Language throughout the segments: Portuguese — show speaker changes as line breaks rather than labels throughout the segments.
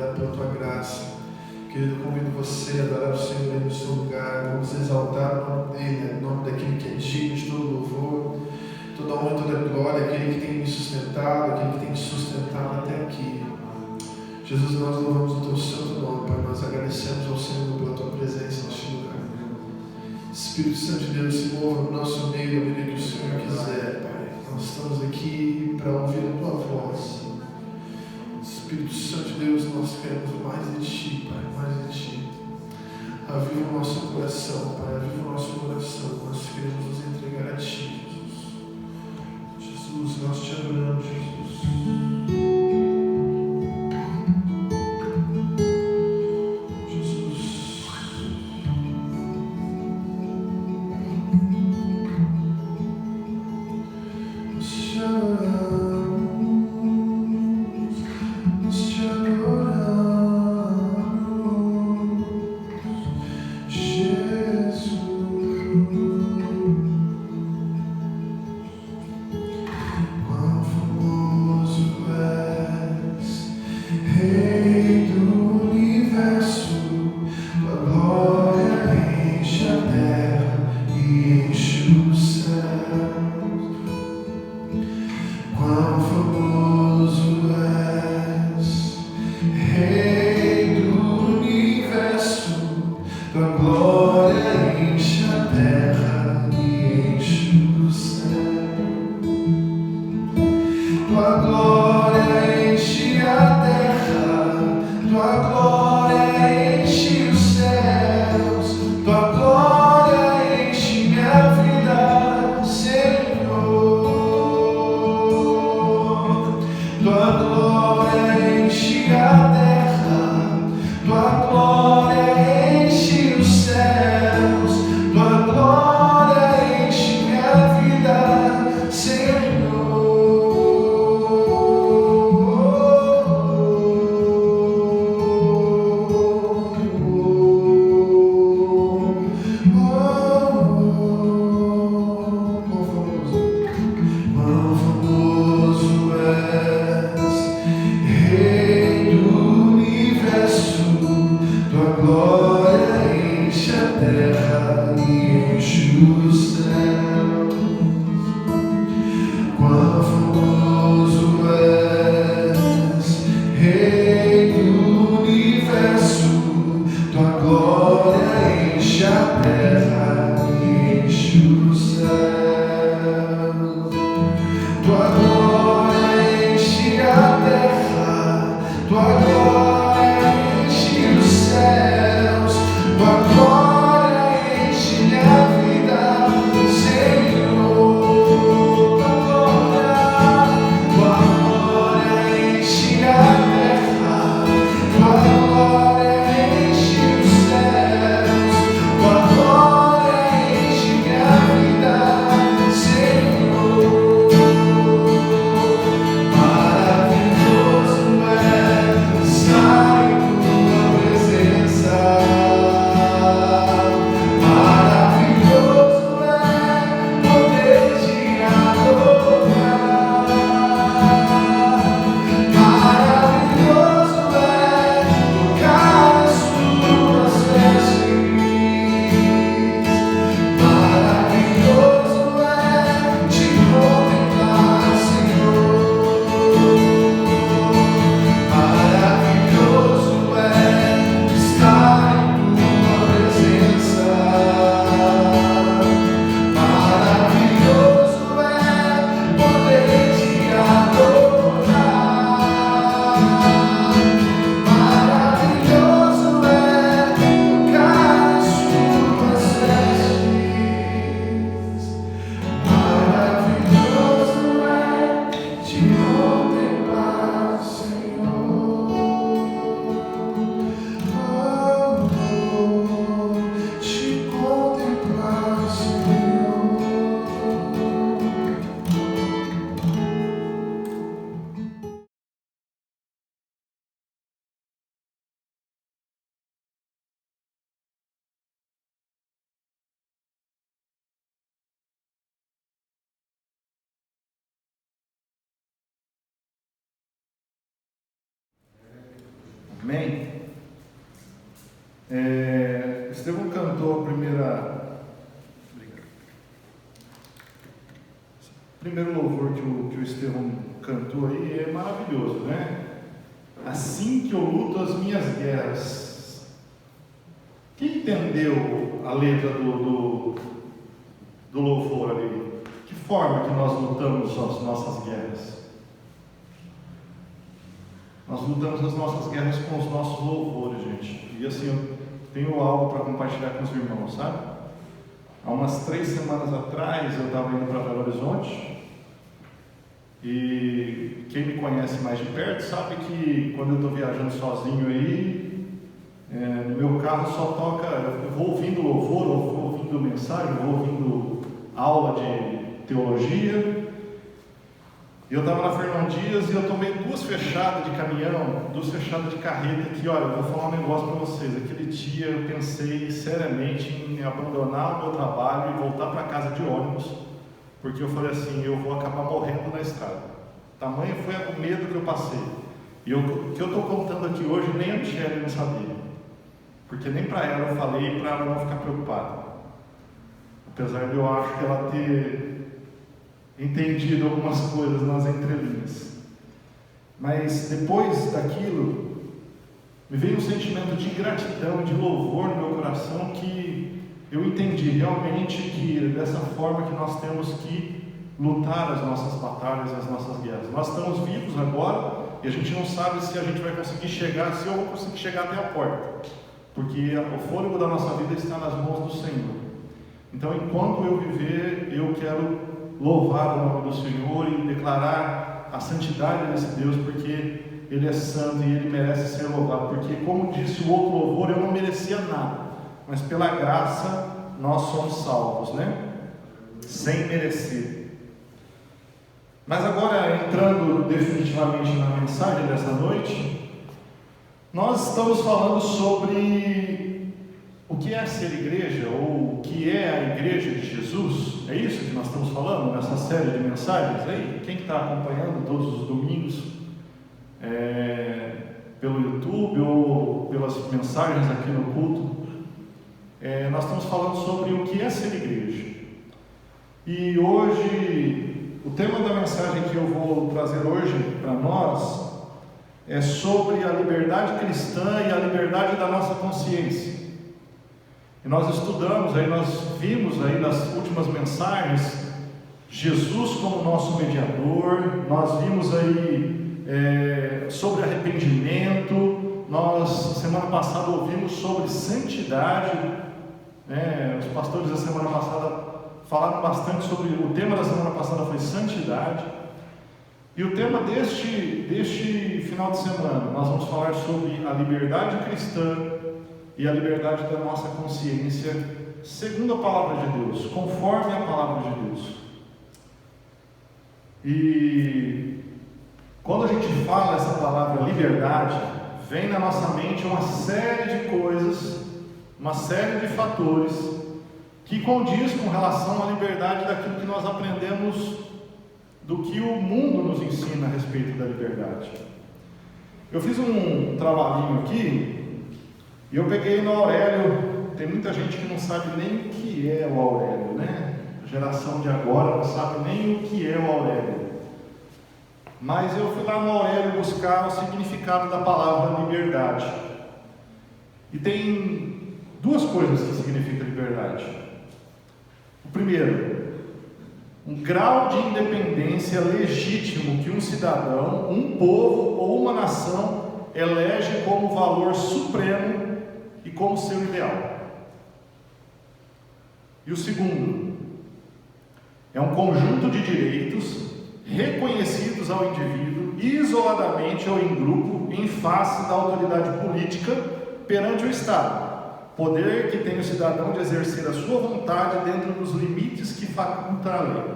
obrigado pela tua graça. Querido, convido você a adorar o Senhor aí no seu lugar. Vamos exaltar o nome dele, o nome daquele que é digno de todo louvor, toda honra e toda glória, aquele que tem me sustentado, aquele que tem me sustentado até aqui. Jesus, nós louvamos o teu santo nome, Pai. Nós agradecemos ao Senhor pela tua presença neste lugar. Espírito Santo de Deus, se mova no nosso meio à medida que o Senhor quiser, Pai. Nós estamos aqui para ouvir a tua voz. Espírito Santo de Deus, nós queremos mais de ti, Pai, mais de ti. Aviva o nosso coração, Pai, aviva o nosso coração. Nós queremos nos entregar a ti, Jesus. Jesus, nós te adoramos, Jesus.
Senhor. Amém? Estevão cantou o primeiro louvor que o Estevão cantou aí, é maravilhoso, né? Assim que eu luto as minhas guerras. Quem entendeu a letra do louvor ali? Que forma que nós lutamos as nossas guerras? Nós lutamos as nossas guerras com os nossos louvores, gente. E assim, eu tenho algo para compartilhar com os irmãos, sabe? Há umas 3 semanas atrás eu estava indo para Belo Horizonte. E quem me conhece mais de perto sabe que quando eu estou viajando sozinho aí, no meu carro só toca, eu vou ouvindo louvor, eu vou ouvindo mensagem, eu vou ouvindo aula de teologia. E eu estava na Fernão Dias e eu tomei 2 fechadas de caminhão, 2 fechadas de carreta que, olha, eu vou falar um negócio para vocês. Aquele dia eu pensei seriamente em abandonar o meu trabalho e voltar para casa de ônibus, porque eu falei assim, eu vou acabar morrendo na estrada. Tamanho foi o medo que eu passei. E o que eu estou contando aqui hoje, nem a Michelle não sabia, porque nem para ela eu falei, para ela não ficar preocupada. Apesar de eu acho que ela ter entendido algumas coisas nas entrelinhas. Mas depois daquilo, me veio um sentimento de gratidão, de louvor no meu coração, que eu entendi realmente que dessa forma que nós temos que lutar as nossas batalhas, as nossas guerras. Nós estamos vivos agora e a gente não sabe se a gente vai conseguir chegar, se eu vou conseguir chegar até a porta, porque o fôlego da nossa vida está nas mãos do Senhor. Então, enquanto eu viver, eu quero louvar o nome do Senhor e declarar a santidade desse Deus, porque Ele é santo e Ele merece ser louvado. Porque, como disse o outro louvor, eu não merecia nada, mas pela graça nós somos salvos, né? Sem merecer. Mas agora, entrando definitivamente na mensagem dessa noite, nós estamos falando sobre o que é ser igreja, ou o que é a igreja de Jesus. É isso que nós estamos falando nessa série de mensagens aí? Quem está acompanhando todos os domingos pelo YouTube ou pelas mensagens aqui no culto, nós estamos falando sobre o que é ser igreja. E hoje, o tema da mensagem que eu vou trazer hoje para nós é sobre a liberdade cristã e a liberdade da nossa consciência. E nós estudamos, aí nós vimos aí nas últimas mensagens, Jesus como nosso mediador, nós vimos aí sobre arrependimento, nós semana passada ouvimos sobre santidade, os pastores da semana passada falaram bastante sobre, o tema da semana passada foi santidade, e o tema deste final de semana, nós vamos falar sobre a liberdade cristã e a liberdade da nossa consciência, segundo a palavra de Deus, conforme a palavra de Deus. E quando a gente fala essa palavra liberdade, vem na nossa mente uma série de coisas, uma série de fatores que condiz com relação à liberdade daquilo que nós aprendemos do que o mundo nos ensina a respeito da liberdade. Eu fiz um trabalhinho aqui e eu peguei no Aurélio. Tem muita gente que não sabe nem o que é o Aurélio, né? A geração de agora não sabe nem o que é o Aurélio. Mas eu fui lá no Aurélio buscar o significado da palavra liberdade. E tem 2 coisas que significa liberdade. O primeiro, um grau de independência legítimo que um cidadão, um povo ou uma nação elege como valor supremo e como seu ideal. E o segundo, é um conjunto de direitos reconhecidos ao indivíduo, isoladamente ou em grupo, em face da autoridade política perante o Estado, poder que tem o cidadão de exercer a sua vontade dentro dos limites que faculta a lei.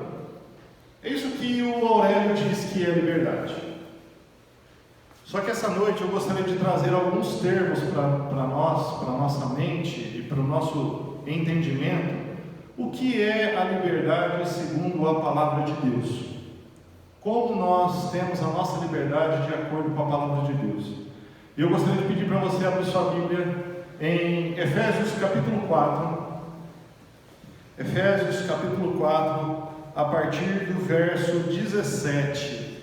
É isso que o Aurélio diz que é liberdade. Só que essa noite eu gostaria de trazer alguns termos para nós, para a nossa mente e para o nosso entendimento, o que é a liberdade segundo a palavra de Deus. Como nós temos a nossa liberdade de acordo com a palavra de Deus. E eu gostaria de pedir para você abrir sua Bíblia em Efésios capítulo 4. Efésios capítulo 4, a partir do verso 17.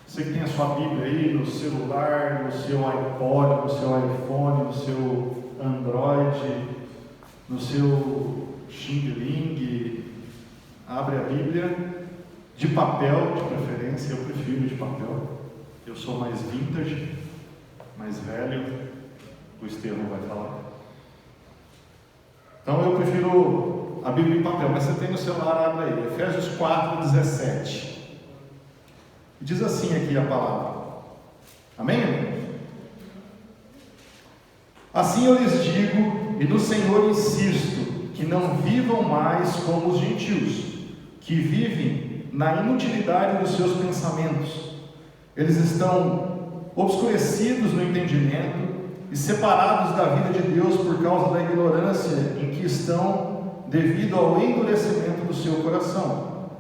Você que tem a sua Bíblia aí no celular, no seu iPod, no seu iPhone, no seu Android, no seu Xing Ling, abre a Bíblia, de papel de preferência, eu prefiro de papel. Eu sou mais vintage, mais velho, o Estevão vai falar. Então eu prefiro a Bíblia em papel, mas você tem no celular, abre aí, Efésios 4, 17. Diz assim aqui a palavra. Amém, irmãos? Assim eu lhes digo, e no Senhor insisto, que não vivam mais como os gentios, que vivem na inutilidade dos seus pensamentos. Eles estão obscurecidos no entendimento e separados da vida de Deus por causa da ignorância em que estão devido ao endurecimento do seu coração.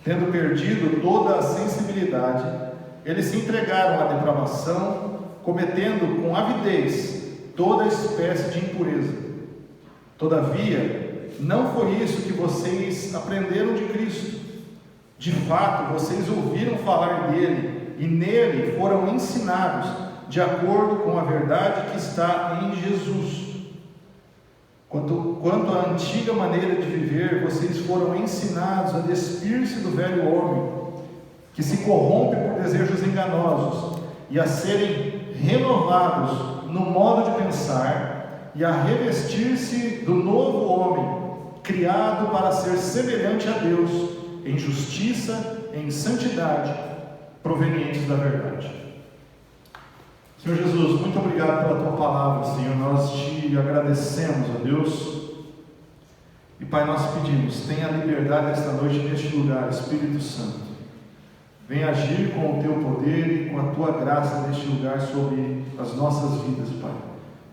Tendo perdido toda a sensibilidade, eles se entregaram à depravação, cometendo com avidez toda espécie de impureza. Todavia, não foi isso que vocês aprenderam de Cristo. De fato, vocês ouviram falar dele e nele foram ensinados de acordo com a verdade que está em Jesus. Quanto à antiga maneira de viver, vocês foram ensinados a despir-se do velho homem, que se corrompe por desejos enganosos, e a serem renovados no modo de pensar, e a revestir-se do novo homem, criado para ser semelhante a Deus, em justiça, em santidade, provenientes da verdade. Senhor Jesus, muito obrigado pela Tua palavra, Senhor. Nós te agradecemos, ó Deus. E Pai, nós pedimos, tenha liberdade esta noite neste lugar, Espírito Santo. Venha agir com o Teu poder e com a Tua graça neste lugar sobre as nossas vidas, Pai.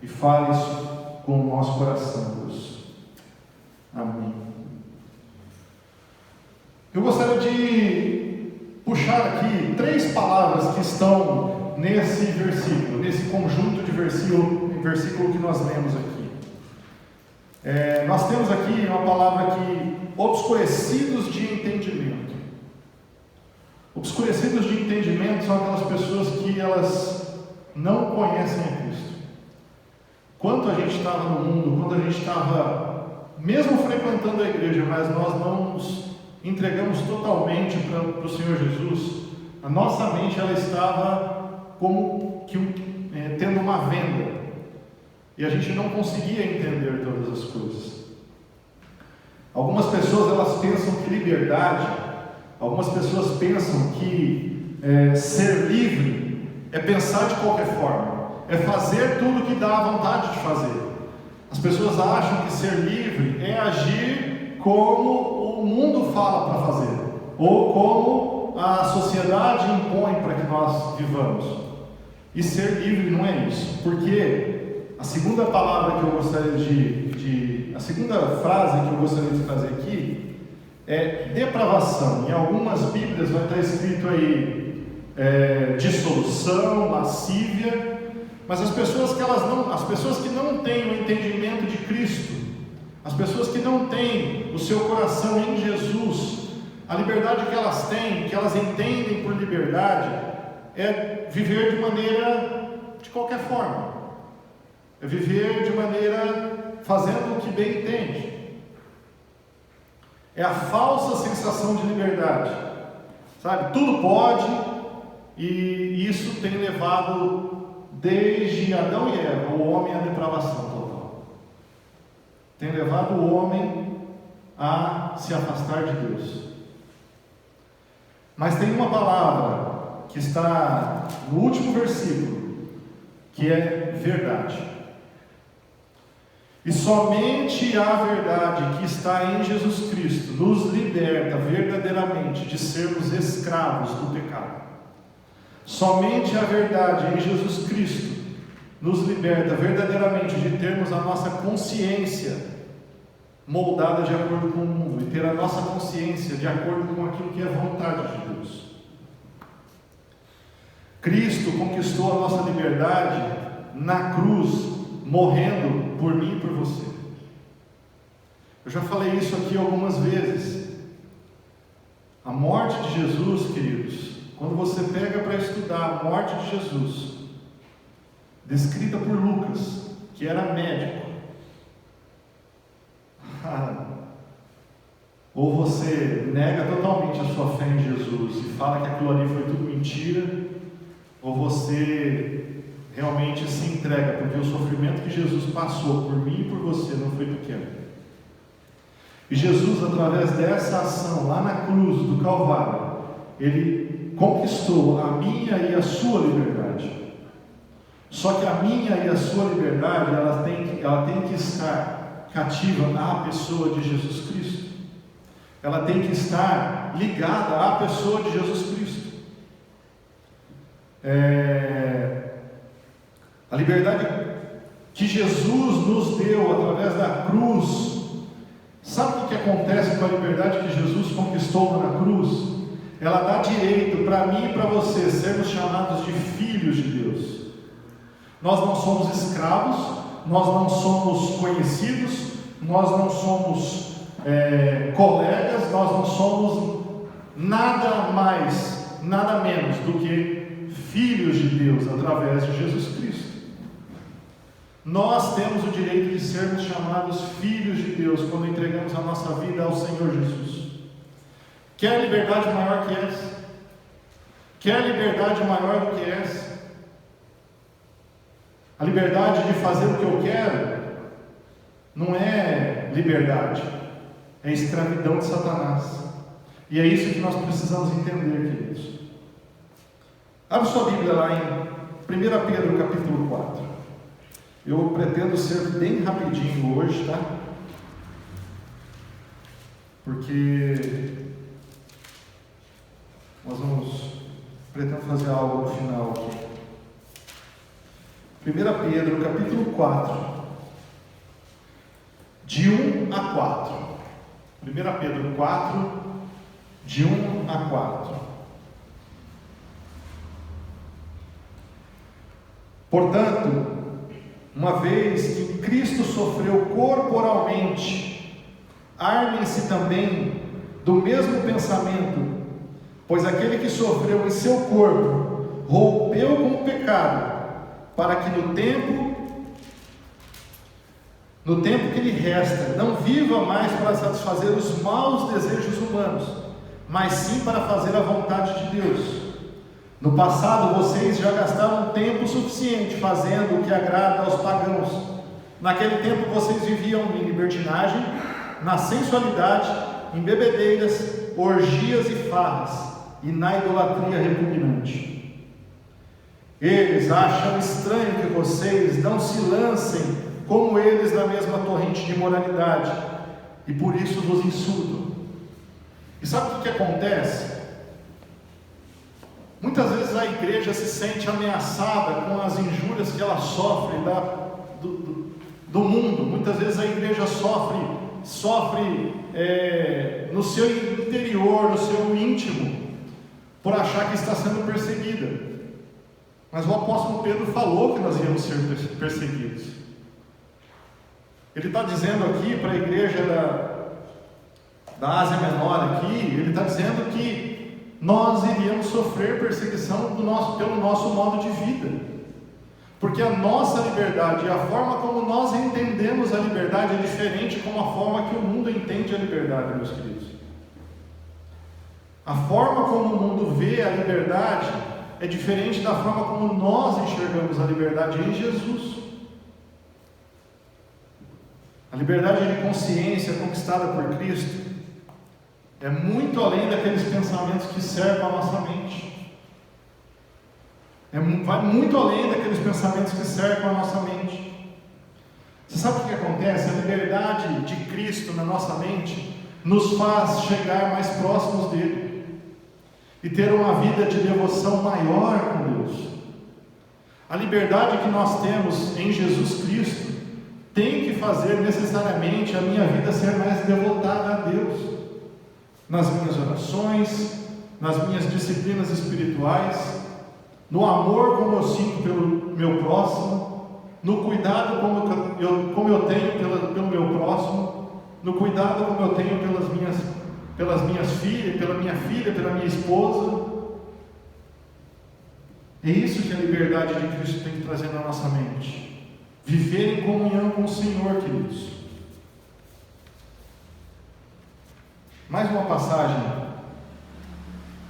E fale isso com o nosso coração, Deus. Amém. Eu gostaria de puxar aqui 3 palavras que estão nesse versículo, nesse conjunto de versículo que nós lemos aqui. Nós temos aqui uma palavra aqui, obscurecidos de entendimento. Obscurecidos de entendimento são aquelas pessoas que elas não conhecem a Cristo. Quando a gente estava no mundo, quando a gente estava mesmo frequentando a igreja, mas nós não nos entregamos totalmente para o Senhor Jesus, a nossa mente ela estava como que tendo uma venda, e a gente não conseguia entender todas as coisas. Algumas pessoas elas pensam que liberdade, algumas pessoas pensam que ser livre é pensar de qualquer forma, é fazer tudo que dá vontade de fazer. As pessoas acham que ser livre é agir como o mundo fala para fazer, ou como a sociedade impõe para que nós vivamos. E ser livre não é isso, porque a segunda palavra que eu gostaria a segunda frase que eu gostaria de trazer aqui é depravação. Em algumas Bíblias vai estar escrito aí dissolução, lascívia, mas as pessoas que não têm o entendimento de Cristo, as pessoas que não têm o seu coração em Jesus, a liberdade que elas têm, que elas entendem por liberdade, é viver de qualquer forma, é viver de maneira fazendo o que bem entende. É a falsa sensação de liberdade, sabe? Tudo pode, e isso tem levado desde Adão e Eva, o homem à depravação total. Tem levado o homem a se afastar de Deus. Mas tem uma palavra que está no último versículo, que é verdade. E somente a verdade que está em Jesus Cristo nos liberta verdadeiramente de sermos escravos do pecado. Somente a verdade em Jesus Cristo nos liberta verdadeiramente de termos a nossa consciência moldada de acordo com o mundo e ter a nossa consciência de acordo com aquilo que é vontade de Deus. Cristo conquistou a nossa liberdade na cruz, morrendo por mim e por você. Eu já falei isso aqui algumas vezes. A morte de Jesus, queridos, quando você pega para estudar a morte de Jesus, descrita por Lucas, que era médico, ou você nega totalmente a sua fé em Jesus e fala que aquilo ali foi tudo mentira, ou você realmente se entrega, porque o sofrimento que Jesus passou por mim e por você não foi pequeno. E Jesus, através dessa ação lá na cruz do Calvário, Ele conquistou a minha e a sua liberdade. Só que a minha e a sua liberdade, ela tem que estar cativa à pessoa de Jesus Cristo. Ela tem que estar ligada à pessoa de Jesus Cristo. A liberdade que Jesus nos deu através da cruz. Sabe o que acontece com a liberdade que Jesus conquistou na cruz? Ela dá direito para mim e para você sermos chamados de filhos de Deus. Nós não somos escravos, nós não somos conhecidos, nós não somos colegas, nós não somos nada mais, nada menos do que filhos de Deus através de Jesus Cristo. Nós temos o direito de sermos chamados filhos de Deus quando entregamos a nossa vida ao Senhor Jesus. Quer liberdade maior que essa? Quer liberdade maior do que essa? A liberdade de fazer o que eu quero não é liberdade, é escravidão de Satanás. E é isso que nós precisamos entender, queridos. Abre sua Bíblia lá em 1 Pedro capítulo 4. Eu pretendo ser bem rapidinho hoje, tá? Porque nós pretendo fazer algo no final aqui. 1 Pedro capítulo 4, de 1 a 4. 1 Pedro 4, de 1 a 4. Portanto, uma vez que Cristo sofreu corporalmente, armem-se também do mesmo pensamento, pois aquele que sofreu em seu corpo rompeu com o pecado, para que no tempo que lhe resta, não viva mais para satisfazer os maus desejos humanos, mas sim para fazer a vontade de Deus. No passado vocês já gastaram tempo suficiente fazendo o que agrada aos pagãos. Naquele tempo vocês viviam em libertinagem, na sensualidade, em bebedeiras, orgias e farras, e na idolatria repugnante. Eles acham estranho que vocês não se lancem como eles na mesma torrente de imoralidade, e por isso nos insultam. E sabe o que acontece? Muitas vezes a igreja se sente ameaçada com as injúrias que ela sofre do mundo. Muitas vezes a igreja sofre no seu interior, no seu íntimo, por achar que está sendo perseguida. Mas o apóstolo Pedro falou que nós íamos ser perseguidos. Ele está dizendo aqui para a igreja da Ásia Menor aqui, ele está dizendo que nós iríamos sofrer perseguição pelo nosso modo de vida, porque a nossa liberdade e a forma como nós entendemos a liberdade é diferente como a forma que o mundo entende a liberdade, meus queridos. A forma como o mundo vê a liberdade é diferente da forma como nós enxergamos a liberdade em Jesus. A liberdade de consciência conquistada por Cristo é muito além daqueles pensamentos que cercam a nossa mente. Vai muito além daqueles pensamentos que cercam a nossa mente. Você sabe o que acontece? A liberdade de Cristo na nossa mente nos faz chegar mais próximos dele e ter uma vida de devoção maior com Deus. A liberdade que nós temos em Jesus Cristo tem que fazer necessariamente a minha vida ser mais devotada a Deus, nas minhas orações, nas minhas disciplinas espirituais, no amor como eu sinto pelo meu próximo, no cuidado como eu tenho pelo meu próximo, no cuidado como eu tenho pelas minhas filhas, pela minha filha, pela minha esposa. É isso que a liberdade de Cristo tem que trazer na nossa mente. Viver em comunhão com o Senhor, queridos. Mais uma passagem.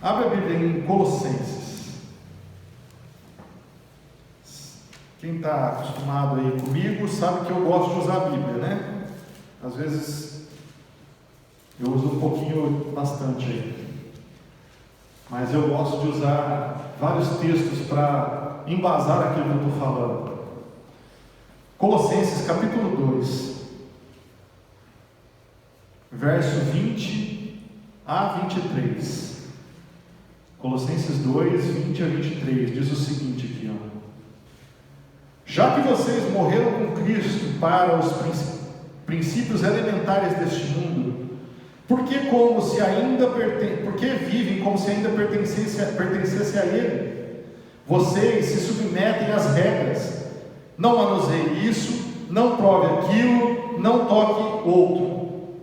Abra a Bíblia em Colossenses. Quem está acostumado aí comigo sabe que eu gosto de usar a Bíblia, né? Às vezes eu uso um pouquinho, bastante aí. Mas eu gosto de usar vários textos para embasar aquilo que eu estou falando. Colossenses capítulo 2, verso 20 a 23. Colossenses 2, 20 a 23, diz o seguinte aqui, ó. Já que vocês morreram com Cristo para os princípios elementares deste mundo, por que vivem como se ainda pertencesse a Ele? Vocês se submetem às regras. Não manuseie isso, não prove aquilo, não toque outro.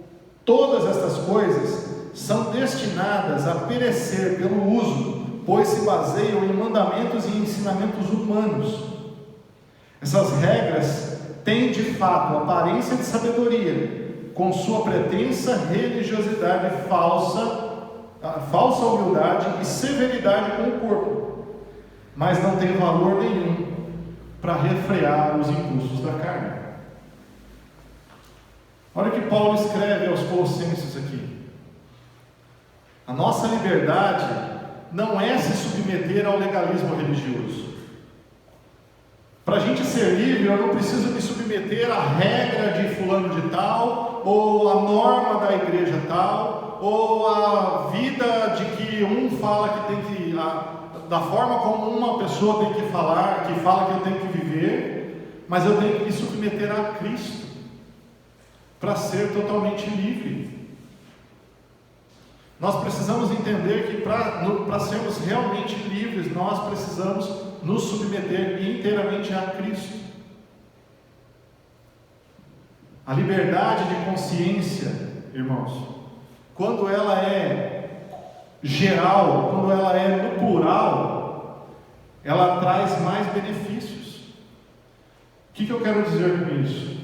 Todas estas coisas são destinadas a perecer pelo uso, pois se baseiam em mandamentos e ensinamentos humanos. Essas regras têm de fato aparência de sabedoria, com sua pretensa religiosidade falsa humildade e severidade com o corpo, mas não tem valor nenhum para refrear os impulsos da carne. Olha o que Paulo escreve aos Colossenses aqui. A nossa liberdade não é se submeter ao legalismo religioso. Para a gente ser livre, eu não preciso me submeter à regra de fulano de tal, ou à norma da igreja tal, ou à vida de que um fala que tem que, da forma como uma pessoa tem que falar, que fala que eu tenho que viver, mas eu tenho que me submeter a Cristo, para ser totalmente livre. Nós precisamos entender que para sermos realmente livres, nós precisamos nos submeter inteiramente a Cristo. A liberdade de consciência, irmãos, quando ela é geral, quando ela é no plural, ela traz mais benefícios. O que eu quero dizer com isso?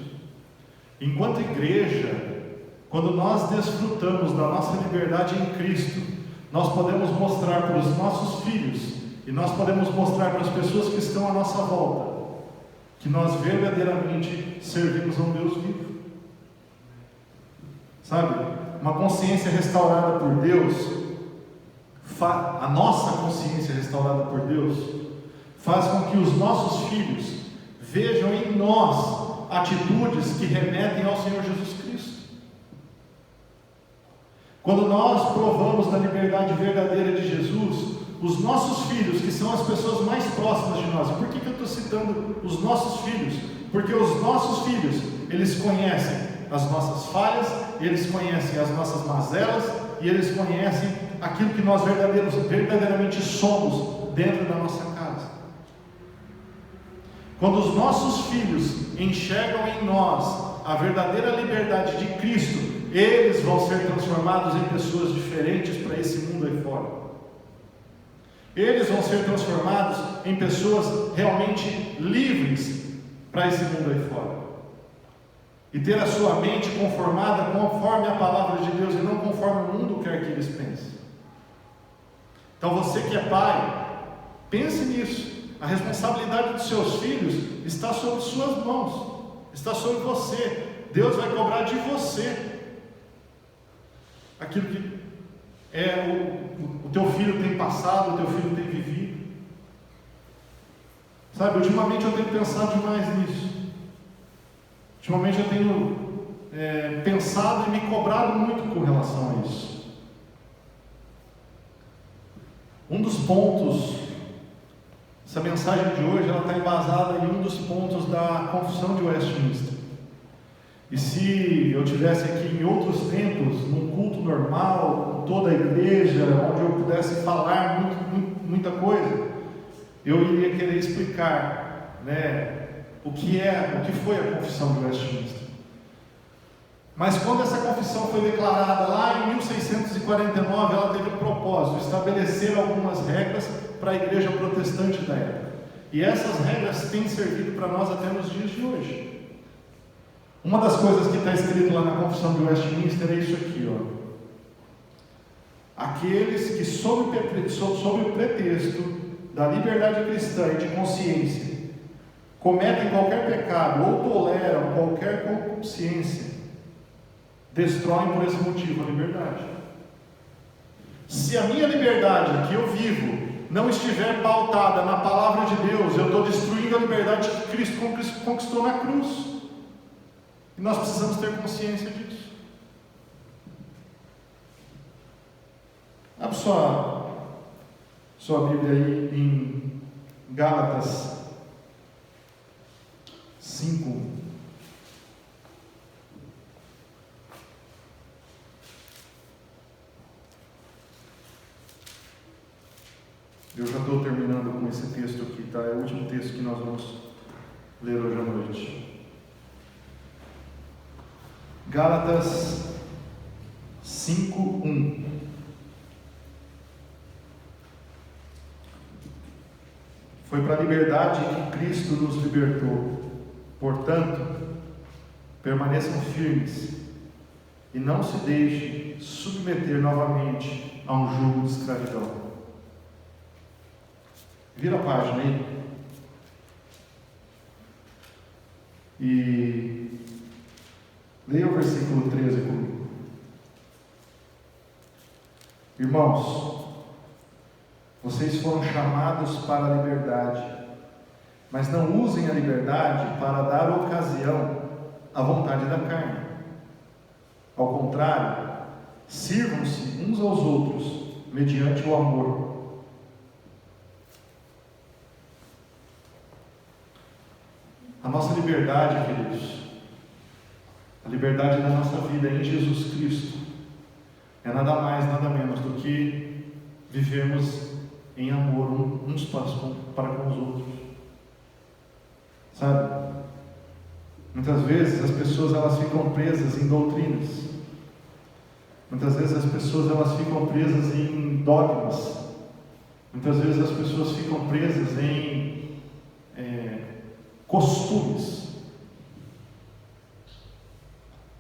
Enquanto igreja, quando nós desfrutamos da nossa liberdade em Cristo, nós podemos mostrar para os nossos filhos, e nós podemos mostrar para as pessoas que estão à nossa volta, que nós verdadeiramente servimos a um Deus vivo. Sabe? Uma consciência restaurada por Deus, a nossa consciência restaurada por Deus, faz com que os nossos filhos vejam em nós atitudes que remetem ao Senhor Jesus Cristo. Quando nós provamos da liberdade verdadeira de Jesus, os nossos filhos, que são as pessoas mais próximas de nós. E por que eu estou citando os nossos filhos? Porque os nossos filhos, eles conhecem as nossas falhas, eles conhecem as nossas mazelas, e eles conhecem aquilo que nós verdadeiramente somos dentro da nossa casa. Quando os nossos filhos enxergam em nós a verdadeira liberdade de Cristo, eles vão ser transformados em pessoas diferentes para esse mundo aí fora. Eles vão ser transformados em pessoas realmente livres para esse mundo aí fora. E ter a sua mente conformada conforme a palavra de Deus e não conforme o mundo quer que eles pensem. Então você que é pai, pense nisso. A responsabilidade dos seus filhos está sobre suas mãos, está sobre você. Deus vai cobrar de você aquilo que o teu filho tem passado, o teu filho tem vivido. Sabe, ultimamente eu tenho pensado demais nisso. Ultimamente eu tenho pensado e me cobrado muito com relação a isso. Um dos pontos, essa mensagem de hoje, ela está embasada em um dos pontos da Confissão de Westminster. E se eu tivesse aqui em outros tempos, num culto normal, com toda a igreja, onde eu pudesse falar muita coisa, eu iria querer explicar, né, o que foi a Confissão de Westminster. Mas quando essa confissão foi declarada lá em 1649, ela teve o propósito de estabelecer algumas regras para a igreja protestante da época. E essas regras têm servido para nós até nos dias de hoje. Uma das coisas que está escrito lá na Confissão de Westminster é isso aqui, ó. Aqueles que, sob o pretexto da liberdade cristã e de consciência, cometem qualquer pecado ou toleram qualquer concupiscência, destroem por esse motivo a liberdade. Se a minha liberdade que eu vivo não estiver pautada na palavra de Deus, eu estou destruindo a liberdade que Cristo conquistou na cruz. E nós precisamos ter consciência disso. Abre sua Bíblia aí em Gálatas 5. Eu já estou terminando com esse texto aqui, tá? É o último texto que nós vamos ler hoje à noite. Gálatas 5:1. Foi para a liberdade que Cristo nos libertou. Portanto, permaneçam firmes e não se deixem submeter novamente a um jugo de escravidão. Vira a página aí. E leia o versículo 13 comigo. Irmãos, vocês foram chamados para a liberdade, mas não usem a liberdade para dar ocasião à vontade da carne. Ao contrário, sirvam-se uns aos outros mediante o amor. A nossa liberdade, queridos, a liberdade da nossa vida em Jesus Cristo, é nada mais, nada menos do que vivermos em amor uns para com os outros. Sabe? Muitas vezes as pessoas elas ficam presas em doutrinas. Muitas vezes as pessoas elas ficam presas em dogmas. Muitas vezes as pessoas ficam presas em costumes.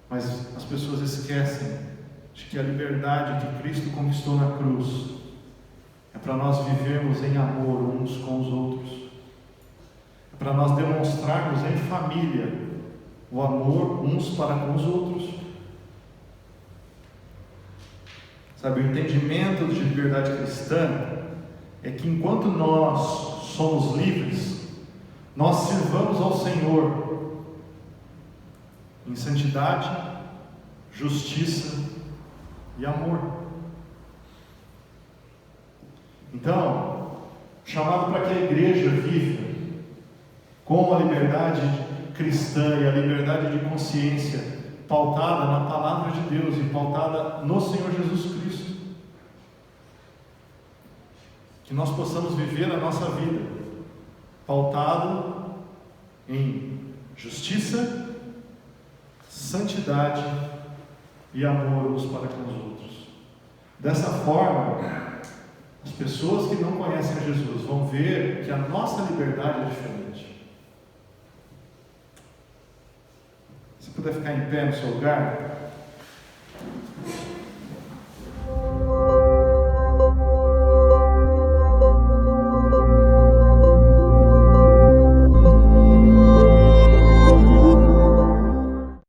Mas as pessoas esquecem de que a liberdade que Cristo conquistou na cruz é para nós vivermos em amor uns com os outros. É para nós demonstrarmos em família o amor uns para com os outros. Sabe, o entendimento de liberdade cristã é que enquanto nós somos livres, nós sirvamos ao Senhor em santidade, justiça e amor. Então, chamado para que a igreja viva com a liberdade cristã e a liberdade de consciência pautada na palavra de Deus e pautada no Senhor Jesus Cristo. Que nós possamos viver a nossa vida pautado em justiça, santidade e amor uns para com os outros. Dessa forma, as pessoas que não conhecem a Jesus vão ver que a nossa liberdade é diferente. Se puder ficar em pé no seu lugar.